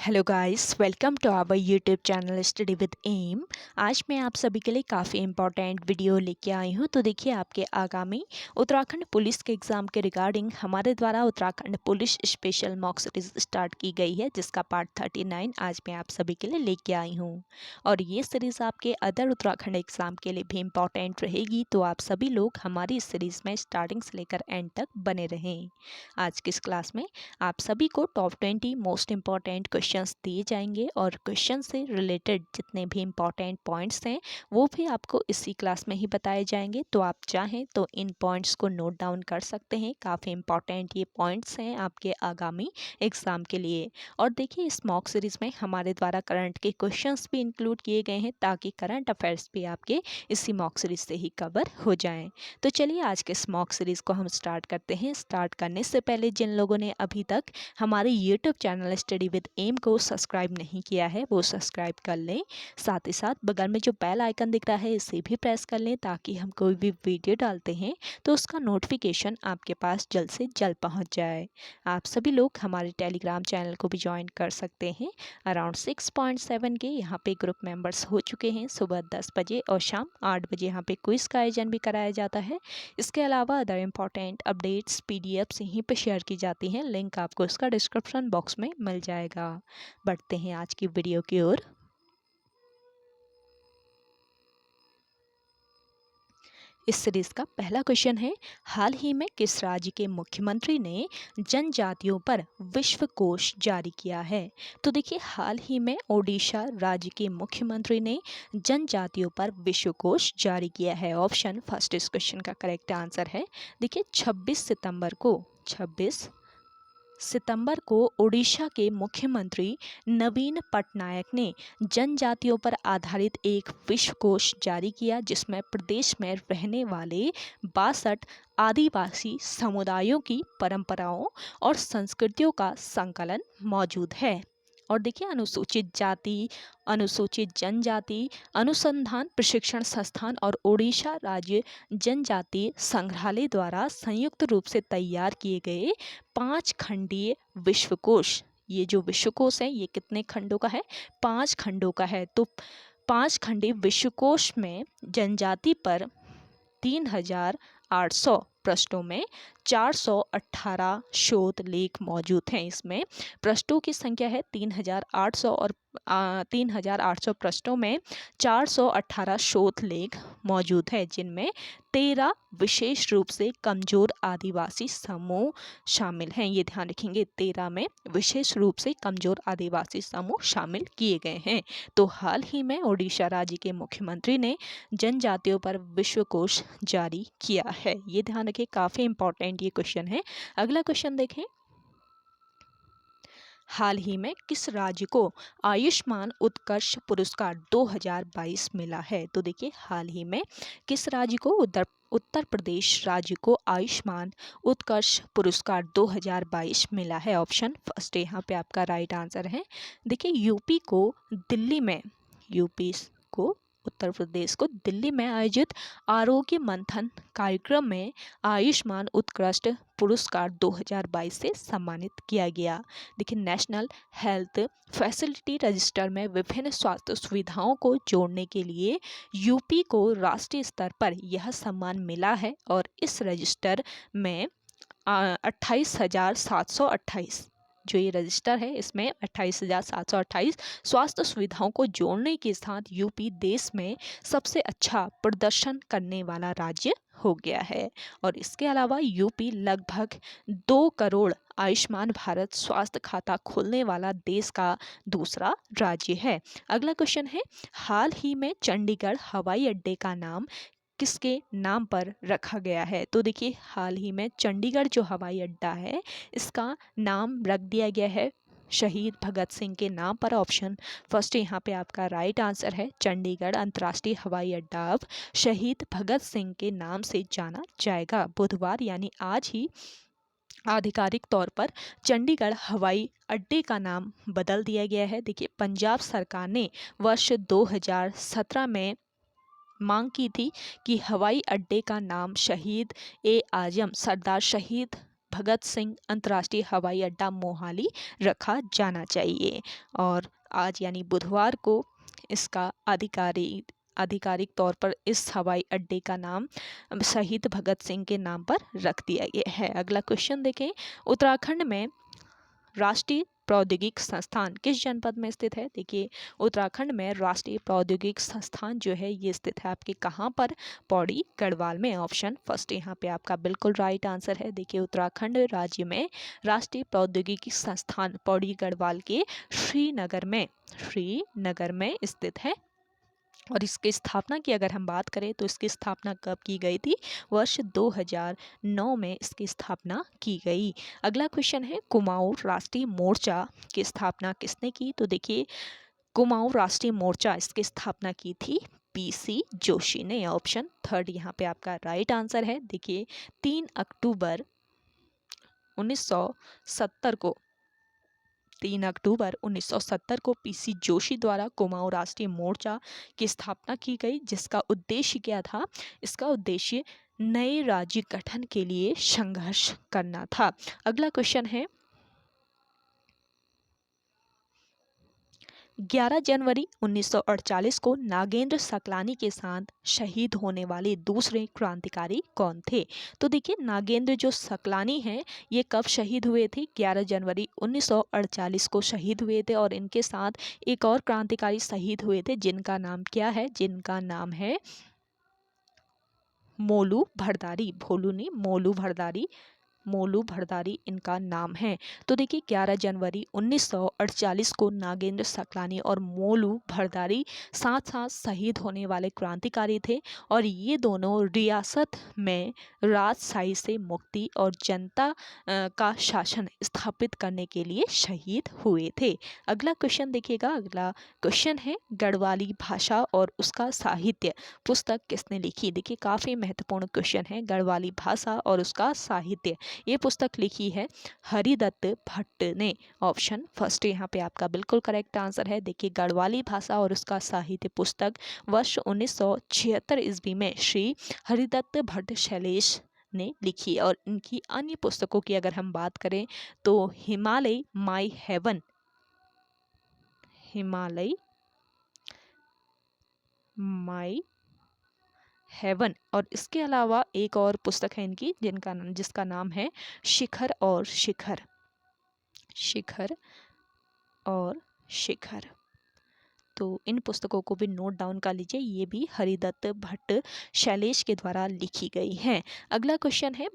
Hello guys, welcome to our YouTube channel study with M. आज मैं आप सभी के लिए काफ़ी इंपॉर्टेंट वीडियो लेके आई हूँ। तो देखिए, आपके आगामी उत्तराखंड पुलिस के एग्ज़ाम के रिगार्डिंग हमारे द्वारा Uttarakhand police special mock series start की गई है, जिसका पार्ट 39 आज मैं आप सभी के लिए लेके आई हूँ। और ये सीरीज़ आपके अदर उत्तराखंड एग्ज़ाम के लिए भी इम्पॉर्टेंट रहेगी, तो आप सभी लोग हमारी इस सीरीज़ में स्टार्टिंग से लेकर एंड तक बने रहें। आज की इस क्लास में आप सभी को टॉप 20 मोस्ट इम्पॉर्टेंट क्वेश्चंस दिए जाएंगे और क्वेश्चन से रिलेटेड जितने भी इम्पॉर्टेंट पॉइंट्स हैं वो भी आपको इसी क्लास में ही बताए जाएंगे। तो आप चाहें तो इन पॉइंट्स को नोट डाउन कर सकते हैं। काफ़ी इम्पॉर्टेंट ये पॉइंट्स हैं आपके आगामी एग्ज़ाम के लिए। और देखिए, इस मॉक सीरीज़ में हमारे द्वारा करंट के क्वेश्चंस भी इंक्लूड किए गए हैं, ताकि करंट अफेयर्स भी आपके इसी मॉक सीरीज़ से ही कवर हो जाएं। तो चलिए, आज के इस मॉक सीरीज़ को हम स्टार्ट करते हैं। स्टार्ट करने से पहले जिन लोगों ने अभी तक हमारे YouTube channel study with M को सब्सक्राइब नहीं किया है, वो सब्सक्राइब कर लें। साथ ही साथ बगल में जो बेल आइकन दिख रहा है, इसे भी प्रेस कर लें, ताकि हम कोई भी वीडियो डालते हैं तो उसका नोटिफिकेशन आपके पास जल्द से जल्द पहुंच जाए। आप सभी लोग हमारे टेलीग्राम चैनल को भी ज्वाइन कर सकते हैं। अराउंड 6.7 के यहाँ पे ग्रुप मेंबर्स हो चुके हैं। सुबह 10 बजे और शाम 8 बजे यहाँ पे क्विज का आयोजन भी कराया जाता है। इसके अलावा अदर इम्पॉर्टेंट अपडेट्स पीडीएफ्स यहीं पर शेयर की जाती हैं। लिंक आपको इसका डिस्क्रिप्शन बॉक्स में मिल जाएगा। बढ़ते हैं आज की वीडियो की ओर। इस सीरीज का पहला क्वेश्चन है, हाल ही में किस राज्य के मुख्यमंत्री ने जनजातियों पर विश्व कोश जारी किया है? तो देखिए, हाल ही में ओडिशा राज्य के मुख्यमंत्री ने जनजातियों पर विश्व कोश जारी किया है। ऑप्शन फर्स्ट इस क्वेश्चन का करेक्ट आंसर है। देखिए, 26 सितंबर को ओडिशा के मुख्यमंत्री नवीन पटनायक ने जनजातियों पर आधारित एक विश्वकोश जारी किया, जिसमें प्रदेश में रहने वाले 62 आदिवासी समुदायों की परंपराओं और संस्कृतियों का संकलन मौजूद है। और देखिए, अनुसूचित जाति, अनुसूचित जनजाति अनुसंधान प्रशिक्षण संस्थान और ओडिशा राज्य जनजातीय संग्रहालय द्वारा संयुक्त रूप से तैयार किए गए 5 खंडीय विश्वकोश। ये जो विश्वकोश है, ये कितने खंडों का है? 5 खंडों का है। तो 5 खंडीय विश्वकोश में जनजाति पर 3800 पृष्ठों में 418 शोध लेख मौजूद हैं। इसमें पृष्ठों की संख्या है 3800 और 3800 पृष्ठों में 418 शोध लेख मौजूद है, जिनमें 13 विशेष रूप से कमजोर आदिवासी समूह शामिल हैं। ये ध्यान रखेंगे, 13 में विशेष रूप से कमजोर आदिवासी समूह शामिल किए गए हैं। तो हाल ही में ओडिशा राज्य के मुख्यमंत्री ने जनजातियों पर विश्वकोश जारी किया है। ये ध्यान रखिए, काफ़ी इंपॉर्टेंट ये क्वेश्चन है। अगला क्वेश्चन देखें, हाल ही में किस राज्य को आयुष्मान उत्कर्ष पुरस्कार 2022 मिला है? तो देखिए, हाल ही में किस राज्य को उत्तर प्रदेश राज्य को आयुष्मान उत्कर्ष पुरस्कार 2022 मिला है। ऑप्शन फर्स्ट यहाँ पे आपका राइट आंसर है। देखिए, यूपी को उत्तर प्रदेश को दिल्ली में आयोजित आरोग्य मंथन कार्यक्रम में आयुष्मान उत्कृष्ट पुरस्कार 2022 से सम्मानित किया गया। देखिए, नेशनल हेल्थ फैसिलिटी रजिस्टर में विभिन्न स्वास्थ्य सुविधाओं को जोड़ने के लिए यूपी को राष्ट्रीय स्तर पर यह सम्मान मिला है। और इस रजिस्टर में 28,728 जो ये रजिस्टर है, इसमें 28,728 स्वास्थ्य सुविधाओं को जोड़ने के साथ यूपी देश में सबसे अच्छा प्रदर्शन करने वाला राज्य हो गया है। और इसके अलावा यूपी लगभग 2 करोड़ आयुष्मान भारत स्वास्थ्य खाता खोलने वाला देश का दूसरा राज्य है। अगला क्वेश्चन है, हाल ही में चंडीगढ़ हवाई अड्डे का नाम किसके नाम पर रखा गया है? तो देखिए, हाल ही में चंडीगढ़ जो हवाई अड्डा है, इसका नाम रख दिया गया है शहीद भगत सिंह के नाम पर। ऑप्शन फर्स्ट यहाँ पे आपका राइट आंसर है। चंडीगढ़ अंतर्राष्ट्रीय हवाई अड्डा अब शहीद भगत सिंह के नाम से जाना जाएगा। बुधवार यानी आज ही आधिकारिक तौर पर चंडीगढ़ हवाई अड्डे का नाम बदल दिया गया है। देखिए, पंजाब सरकार ने वर्ष 2017 में मांग की थी कि हवाई अड्डे का नाम शहीद ए आजम सरदार शहीद भगत सिंह अंतर्राष्ट्रीय हवाई अड्डा मोहाली रखा जाना चाहिए। और आज यानी बुधवार को इसका आधिकारिक तौर पर इस हवाई अड्डे का नाम शहीद भगत सिंह के नाम पर रख दिया गया है। अगला क्वेश्चन देखें, उत्तराखंड में राष्ट्रीय प्रौद्योगिक संस्थान किस जनपद में स्थित है? देखिए, उत्तराखंड में राष्ट्रीय प्रौद्योगिक संस्थान जो है ये स्थित है आपके कहाँ पर? पौड़ी गढ़वाल में। ऑप्शन फर्स्ट यहाँ पे आपका बिल्कुल राइट आंसर है। देखिए, उत्तराखंड राज्य में राष्ट्रीय प्रौद्योगिकी संस्थान पौड़ी गढ़वाल के श्रीनगर में स्थित है। और इसकी स्थापना की अगर हम बात करें तो इसकी स्थापना कब की गई थी? वर्ष 2009 में इसकी स्थापना की गई। अगला क्वेश्चन है, कुमाऊं राष्ट्रीय मोर्चा की स्थापना किसने की? तो देखिए, कुमाऊं राष्ट्रीय मोर्चा इसकी स्थापना की थी पीसी जोशी ने। ऑप्शन थर्ड यहाँ पे आपका राइट आंसर है। देखिए, 3 अक्टूबर 1970 को पीसी जोशी द्वारा कुमाऊं राष्ट्रीय मोर्चा की स्थापना की गई, जिसका उद्देश्य क्या था? इसका उद्देश्य नए राज्य गठन के लिए संघर्ष करना था। अगला क्वेश्चन है, 11 जनवरी 1948 को नागेंद्र सकलानी के साथ शहीद होने वाले दूसरे क्रांतिकारी कौन थे? तो देखिए, नागेंद्र जो सकलानी हैं ये कब शहीद हुए थे? 11 जनवरी 1948 को शहीद हुए थे। और इनके साथ एक और क्रांतिकारी शहीद हुए थे जिनका नाम क्या है? जिनका नाम है मोलू भरदारी। भोलू नहीं, मोलू भरदारी इनका नाम है। तो देखिए, 11 जनवरी 1948 को नागेंद्र सकलानी और मोलू भरदारी साथ साथ शहीद होने वाले क्रांतिकारी थे। और ये दोनों रियासत में राजशाही से मुक्ति और जनता का शासन स्थापित करने के लिए शहीद हुए थे। अगला क्वेश्चन देखिएगा। अगला क्वेश्चन है, गढ़वाली भाषा और उसका साहित्य पुस्तक किसने लिखी? देखिए, काफ़ी महत्वपूर्ण क्वेश्चन है। गढ़वाली भाषा और उसका साहित्य, ये पुस्तक लिखी है हरिदत्त भट्ट ने। ऑप्शन फर्स्ट यहाँ पे आपका बिल्कुल करेक्ट आंसर है। देखिए, गढ़वाली भाषा और उसका साहित्य पुस्तक वर्ष 1976 ईस्वी में श्री हरिदत्त भट्ट शैलेश ने लिखी। और इनकी अन्य पुस्तकों की अगर हम बात करें तो हिमालय माई हेवन, और इसके अलावा एक और पुस्तक है इनकी जिसका नाम है शिखर और शिखर। तो इन पुस्तकों को भी नोट डाउन कर लीजिए, ये भी हरिदत्त भट्ट शैलेश के द्वारा लिखी गई हैं। अगला क्वेश्चन है,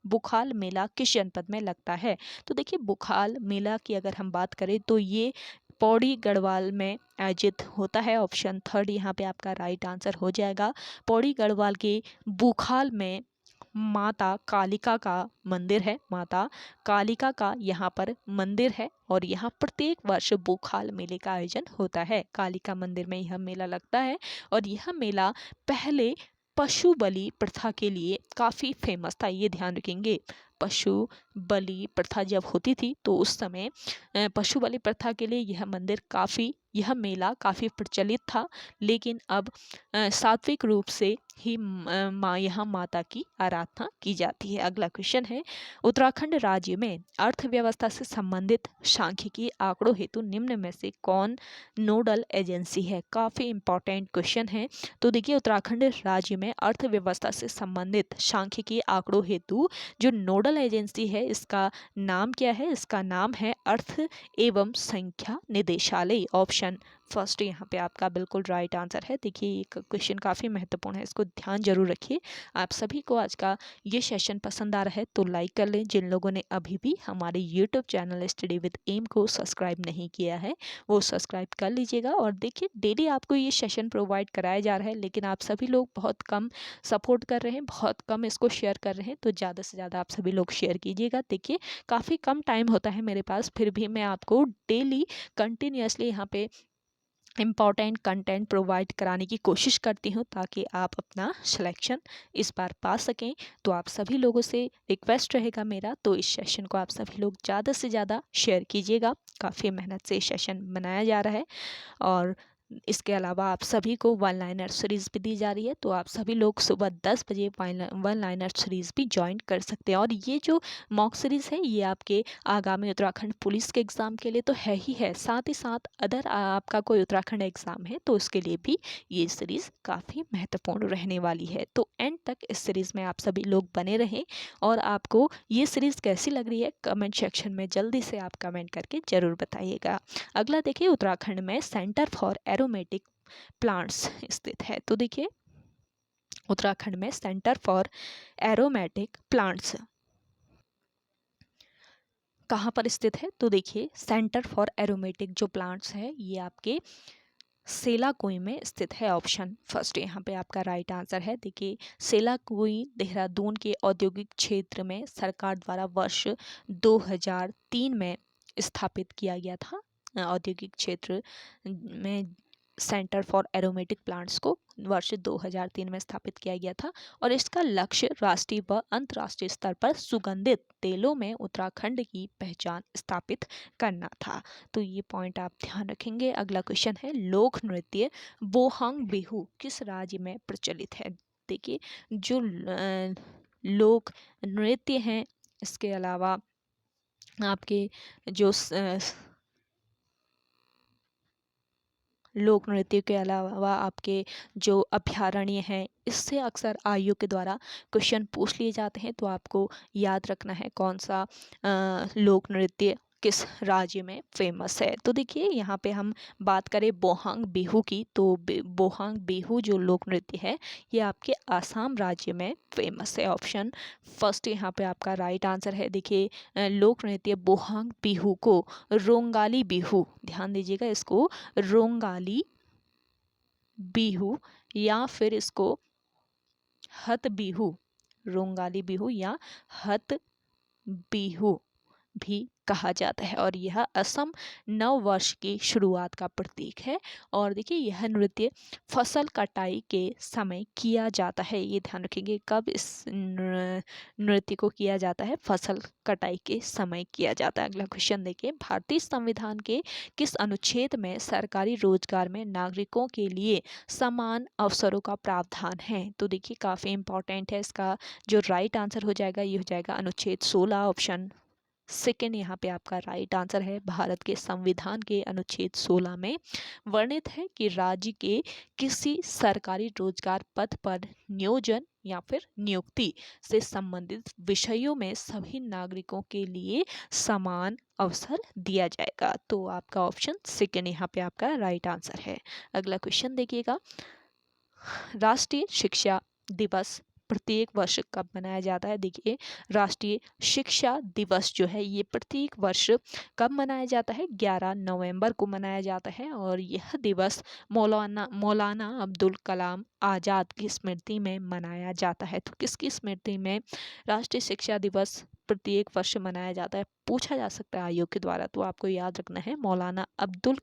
बुखाल मेला किस जनपद में लगता है? तो देखिए, बुखाल मेला की अगर हम बात करें तो ये पौड़ी गढ़वाल में आयोजित होता है। ऑप्शन थर्ड यहाँ पे आपका राइट आंसर हो जाएगा। पौड़ी गढ़वाल के बुखाल में माता कालिका का मंदिर है। माता कालिका का यहाँ पर मंदिर है और यहाँ प्रत्येक वर्ष बुखाल मेले का आयोजन होता है। कालिका मंदिर में यह मेला लगता है। और यह मेला पहले पशु बलि प्रथा के लिए काफ़ी फेमस था। ये ध्यान रखेंगे, पशु बलि प्रथा जब होती थी तो उस समय पशु बलि प्रथा के लिए यह मेला काफ़ी प्रचलित था। लेकिन अब सात्विक रूप से ही यहाँ माता की आराधना की जाती है। अगला क्वेश्चन है, उत्तराखंड राज्य में अर्थव्यवस्था से संबंधित सांख्यिकीय आंकड़ों हेतु निम्न में से कौन नोडल एजेंसी है? काफ़ी इंपॉर्टेंट क्वेश्चन है। तो देखिए, उत्तराखंड राज्य में अर्थव्यवस्था से संबंधित सांख्यिकीय आंकड़ों हेतु जो नोडल एजेंसी है इसका नाम क्या है? इसका नाम है अर्थ एवं संख्या निदेशालय। ऑप्शन फर्स्ट यहाँ पे आपका बिल्कुल राइट आंसर है। देखिए, ये क्वेश्चन काफ़ी महत्वपूर्ण है, इसको ध्यान जरूर रखिए। आप सभी को आज का ये सेशन पसंद आ रहा है तो लाइक कर लें। जिन लोगों ने अभी भी हमारे YouTube channel study with M को सब्सक्राइब नहीं किया है वो सब्सक्राइब कर लीजिएगा। और देखिए, डेली आपको ये सेशन प्रोवाइड कराया जा रहा है, लेकिन आप सभी लोग बहुत कम सपोर्ट कर रहे हैं, बहुत कम इसको शेयर कर रहे हैं। तो ज़्यादा से ज़्यादा आप सभी लोग शेयर कीजिएगा। देखिए, काफ़ी कम टाइम होता है मेरे पास, फिर भी मैं आपको डेली कंटिन्यूसली यहाँ पे इम्पॉर्टेंट कंटेंट प्रोवाइड कराने की कोशिश करती हूँ ताकि आप अपना सिलेक्शन इस बार पा सकें। तो आप सभी लोगों से रिक्वेस्ट रहेगा मेरा, तो इस सेशन को आप सभी लोग ज़्यादा से ज़्यादा शेयर कीजिएगा। काफ़ी मेहनत से सेशन बनाया जा रहा है और इसके अलावा आप सभी को वन लाइनर सीरीज़ भी दी जा रही है, तो आप सभी लोग सुबह 10 बजे वन लाइनर सीरीज़ भी ज्वाइन कर सकते हैं। और ये जो मॉक सीरीज़ है ये आपके आगामी उत्तराखंड पुलिस के एग्ज़ाम के लिए तो है ही है, साथ ही साथ अदर आपका कोई उत्तराखंड एग्ज़ाम है तो उसके लिए भी ये सीरीज़ काफ़ी महत्वपूर्ण रहने वाली है। तो एंड तक इस सीरीज़ में आप सभी लोग बने रहें। और आपको ये सीरीज़ कैसी लग रही है कमेंट सेक्शन में जल्दी से आप कमेंट करके ज़रूर बताइएगा। अगला देखिए, उत्तराखंड में सेंटर फॉर एरोमेटिक प्लांट्स स्थित है। तो देखिए, उत्तराखंड में सेंटर फॉर एरोमेटिक प्लांट्स कहाँ पर स्थित है? तो देखिए, सेंटर फॉर एरोमेटिक जो प्लांट्स है ये आपके सेलाकुई में स्थित है। ऑप्शन फर्स्ट यहाँ पे आपका राइट आंसर है। देखिए, सेलाकुई देहरादून के औद्योगिक क्षेत्र में सरकार द्वारा वर्ष 2003 में स्थापित किया गया था। औद्योगिक क्षेत्र में सेंटर फॉर एरोमेटिक प्लांट्स को वर्ष 2003 में स्थापित किया गया था और इसका लक्ष्य राष्ट्रीय व अंतर्राष्ट्रीय स्तर पर सुगंधित तेलों में उत्तराखंड की पहचान स्थापित करना था। तो ये पॉइंट आप ध्यान रखेंगे। अगला क्वेश्चन है, लोक नृत्य बोहांग बिहू किस राज्य में प्रचलित है? देखिए, जो लोक नृत्य हैं, इसके अलावा आपके जो लोक नृत्य के अलावा आपके जो अभ्यारण्य हैं, इससे अक्सर आयोग के द्वारा क्वेश्चन पूछ लिए जाते हैं। तो आपको याद रखना है कौन सा लोक नृत्य किस राज्य में फेमस है। तो देखिए, यहाँ पे हम बात करें बोहांग बिहू की, तो बोहांग बिहू जो लोक नृत्य है ये आपके आसाम राज्य में फेमस है। ऑप्शन फर्स्ट यहाँ पे आपका राइट आंसर है। देखिए, लोक नृत्य बोहांग बिहू को रोंगाली बिहू, ध्यान दीजिएगा, इसको रोंगाली बिहू या फिर इसको हत बिहू, रोंगाली बिहू या हत बिहू भी कहा जाता है और यह असम नव वर्ष की शुरुआत का प्रतीक है। और देखिए, यह नृत्य फसल कटाई के समय किया जाता है। ये ध्यान रखेंगे, कब इस नृत्य को किया जाता है? फसल कटाई के समय किया जाता है। अगला क्वेश्चन देखिए, भारतीय संविधान के किस अनुच्छेद में सरकारी रोजगार में नागरिकों के लिए समान अवसरों का प्रावधान है? तो देखिए, काफ़ी इंपॉर्टेंट है। इसका जो राइट आंसर हो जाएगा ये हो जाएगा अनुच्छेद 16। ऑप्शन सेकेंड यहाँ पे आपका राइट आंसर है। भारत के संविधान के अनुच्छेद 16 में वर्णित है कि राज्य के किसी सरकारी रोजगार पद पर नियोजन या फिर नियुक्ति से संबंधित विषयों में सभी नागरिकों के लिए समान अवसर दिया जाएगा। तो आपका ऑप्शन सेकेंड यहाँ पे आपका राइट आंसर है। अगला क्वेश्चन देखिएगा, राष्ट्रीय शिक्षा दिवस प्रत्येक वर्ष कब मनाया जाता है? देखिए, राष्ट्रीय शिक्षा दिवस जो है ये प्रत्येक वर्ष कब मनाया जाता है? 11 नवंबर को मनाया जाता है और यह दिवस मौलाना अब्दुल कलाम आज़ाद की स्मृति में मनाया जाता है। तो किसकी स्मृति में राष्ट्रीय शिक्षा दिवस प्रत्येक वर्ष मनाया जाता है? पूछा जा सकता है आयोग के द्वारा। तो आपको याद रखना है, मौलाना अबुल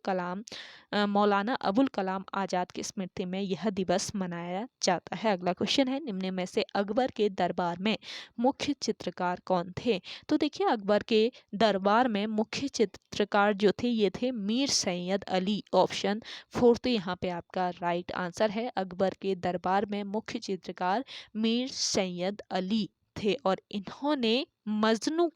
कलाम आज़ाद की स्मृति में यह दिवस मनाया जाता है। अगला क्वेश्चन है, निम्न में से अकबर के दरबार में मुख्य चित्रकार कौन थे? तो देखिए, अकबर के दरबार में मुख्य चित्रकार जो थे ये थे मीर सैयद अली। ऑप्शन फोर्थ यहाँ पे आपका राइट आंसर है। अकबर के दरबार में मुख्य चित्रकार मीर सैयद अली थे और इन्होंने मजनू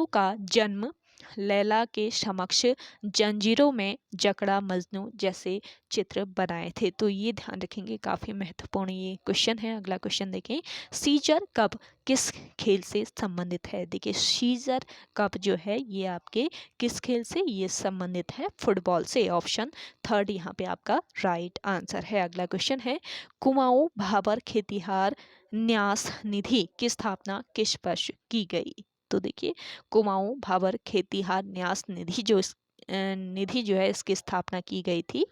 का जन्म लैला के समक्ष जंजीरों में जकड़ा मजनू जैसे चित्र बनाए थे। तो ये ध्यान रखेंगे, काफ़ी महत्वपूर्ण ये क्वेश्चन है। अगला क्वेश्चन देखें, सीजर कप किस खेल से संबंधित है? देखिए, सीजर कप जो है ये आपके किस खेल से ये संबंधित है? फुटबॉल से। ऑप्शन थर्ड यहाँ पे आपका राइट आंसर है। अगला क्वेश्चन है, कुमाऊं भाबर खेतिहार न्यास निधि की स्थापना किस वर्ष की गई? तो देखिए, कुमाऊं भाबर खेतिहार न्यास निधि जो है इसकी स्थापना की गई थी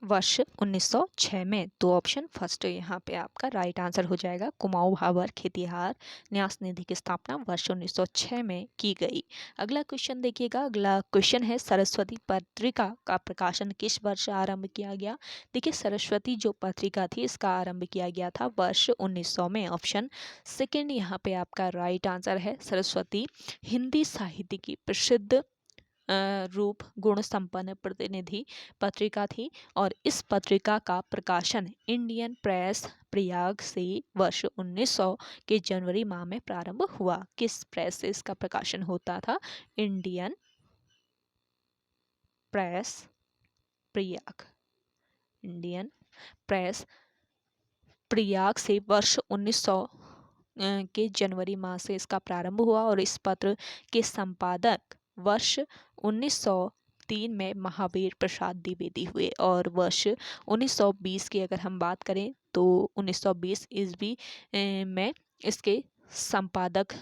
वर्ष 1906 में। तो ऑप्शन फर्स्ट यहाँ पे आपका राइट आंसर हो जाएगा। कुमाऊं भाबर खेतिहार न्यास निधि की स्थापना वर्ष 1906 में की गई। अगला क्वेश्चन देखिएगा, अगला क्वेश्चन है, सरस्वती पत्रिका का प्रकाशन किस वर्ष आरंभ किया गया? देखिए, सरस्वती जो पत्रिका थी इसका आरंभ किया गया था वर्ष 1900 में। ऑप्शन सेकेंड यहाँ पे आपका राइट आंसर है। सरस्वती हिंदी साहित्य की प्रसिद्ध रूप गुण संपन्न प्रतिनिधि पत्रिका थी और इस पत्रिका का प्रकाशन इंडियन प्रेस प्रयाग से वर्ष 1900 के जनवरी माह में प्रारंभ हुआ। किस प्रेस से इसका प्रकाशन होता था? Indian press Prayag, Indian press Prayag से वर्ष 1900 के जनवरी माह से इसका प्रारंभ हुआ और इस पत्र के संपादक वर्ष 1903 में महावीर प्रसाद द्विवेदी हुए और वर्ष 1920 की अगर हम बात करें तो 1920 ईस्वी में इसके संपादक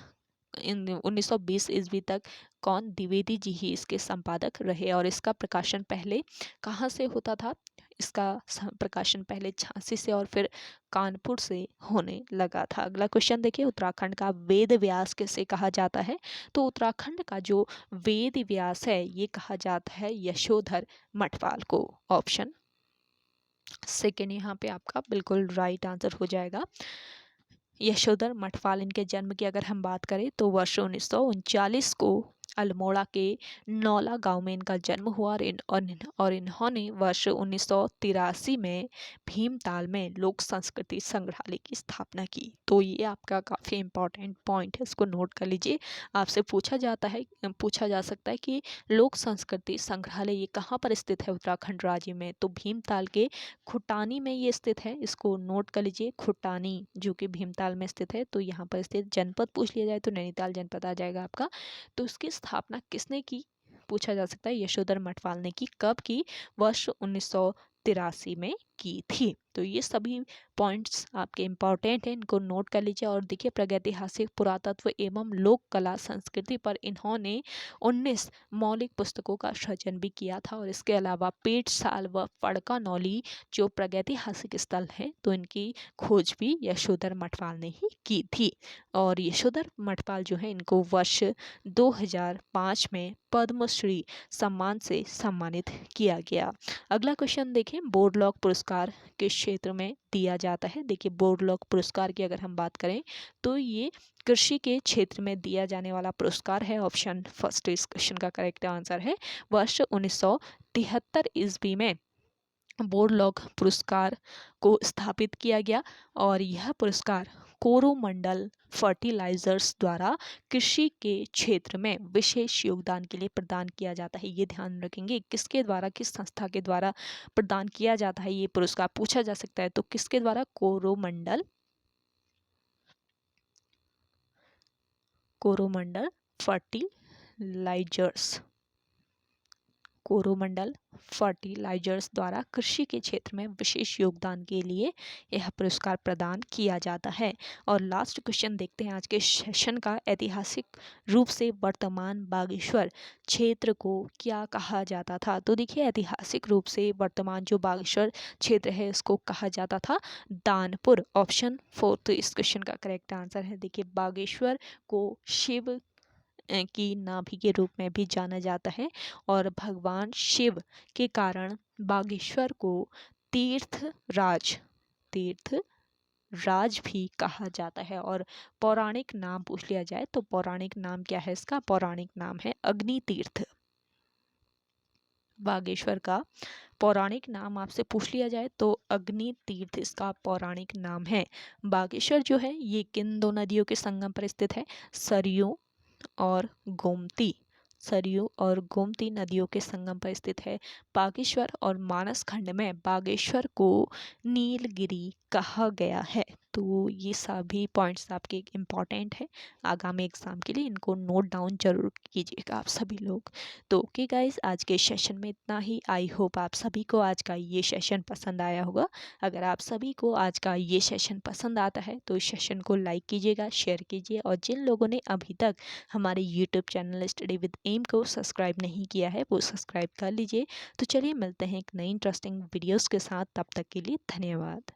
1920 ईस्वी तक कौन? द्विवेदी जी ही इसके संपादक रहे और इसका प्रकाशन पहले कहाँ से होता था? इसका प्रकाशन पहले झांसी से और फिर कानपुर से होने लगा था। अगला क्वेश्चन देखिए, उत्तराखंड का वेद व्यास किसे कहा जाता है? तो उत्तराखंड का जो वेद व्यास है ये कहा जाता है यशोधर मठवाल को। ऑप्शन सेकेंड यहाँ पे आपका बिल्कुल राइट आंसर हो जाएगा। यशोधर मठवाल, इनके जन्म की अगर हम बात करें तो वर्ष 1939 को अल्मोड़ा के नौला गांव में इनका जन्म हुआ और इन्होंने वर्ष 1983 में भीमताल में लोक संस्कृति संग्रहालय की स्थापना की। तो ये आपका काफ़ी इम्पोर्टेंट पॉइंट है, इसको नोट कर लीजिए। आपसे पूछा जा सकता है कि लोक संस्कृति संग्रहालय ये कहाँ पर स्थित है उत्तराखंड राज्य में? तो भीमताल के खुटानी में ये स्थित है, इसको नोट कर लीजिए। खुटानी जो कि भीमताल में स्थित है, तो यहाँ पर स्थित जनपद पूछ लिया जाए तो नैनीताल जनपद आ जाएगा आपका। तो इसकी स्थापना किसने की? पूछा जा सकता है। यशोधर मठवाल ने की। कब की? वर्ष 1983 में की थी। तो ये सभी पॉइंट्स आपके इम्पॉर्टेंट हैं, इनको नोट कर लीजिए। और देखिए, प्रागैतिहासिक पुरातत्व एवं लोक कला संस्कृति पर इन्होंने 19 मौलिक पुस्तकों का सृजन भी किया था और इसके अलावा पेटसाल व फड़का नौली जो प्रागैतिहासिक स्थल हैं तो इनकी खोज भी यशोधर मठवाल ने ही की थी। और यशोधर मठवाल जो है इनको वर्ष 2005 में पद्मश्री सम्मान से सम्मानित किया गया। अगला क्वेश्चन देखें, बोरलॉग पुरस्कार किस क्षेत्र में दिया जाता है? देखिए, बोरलॉग पुरस्कार की अगर हम बात करें तो ये कृषि के क्षेत्र में दिया जाने वाला पुरस्कार है। ऑप्शन फर्स्ट इस क्वेश्चन का करेक्ट आंसर है। वर्ष 1973 ईस्वी में बोरलॉग पुरस्कार को स्थापित किया गया और यह पुरस्कार कोरोमंडल फर्टिलाइजर्स द्वारा कृषि के क्षेत्र में विशेष योगदान के लिए प्रदान किया जाता है। ये ध्यान रखेंगे, किसके द्वारा, किस संस्था के द्वारा प्रदान किया जाता है ये पुरस्कार, पूछा जा सकता है। तो किसके द्वारा? कोरोमंडल फर्टिलाइजर्स, कोरोमंडल फर्टिलाइजर्स द्वारा कृषि के क्षेत्र में विशेष योगदान के लिए यह पुरस्कार प्रदान किया जाता है। और लास्ट क्वेश्चन देखते हैं आज के सेशन का, ऐतिहासिक रूप से वर्तमान बागेश्वर क्षेत्र को क्या कहा जाता था? तो देखिए, ऐतिहासिक रूप से वर्तमान जो बागेश्वर क्षेत्र है इसको कहा जाता था दानपुर। ऑप्शन फोर्थ इस क्वेश्चन का करेक्ट आंसर है। देखिए, बागेश्वर को शिव की नाभि के रूप में भी जाना जाता है और भगवान शिव के कारण बागेश्वर को तीर्थ राज भी कहा जाता है। और पौराणिक नाम पूछ लिया जाए तो पौराणिक नाम क्या है इसका? पौराणिक नाम है अग्नि तीर्थ। बागेश्वर का पौराणिक नाम आपसे पूछ लिया जाए तो अग्नि तीर्थ इसका पौराणिक नाम है। बागेश्वर जो है ये किन दो नदियों के संगम पर स्थित है? सरयू और गोमती नदियों के संगम पर स्थित है बागेश्वर। और मानस खंड में बागेश्वर को नीलगिरी कहा गया है। तो ये सभी पॉइंट्स आपके इम्पॉर्टेंट है आगामी एग्जाम के लिए, इनको नोट डाउन जरूर कीजिएगा आप सभी लोग। तो ओके गाइज, आज के सेशन में इतना ही। आई होप आप सभी को आज का ये सेशन पसंद आया होगा। अगर आप सभी को आज का ये सेशन पसंद आता है तो इस सेशन को लाइक कीजिएगा, शेयर कीजिए और जिन लोगों ने अभी तक हमारे YouTube channel study with M को सब्सक्राइब नहीं किया है वो सब्सक्राइब कर लीजिए। तो चलिए मिलते हैं एक नई इंटरेस्टिंग वीडियोस के साथ, तब तक के लिए धन्यवाद।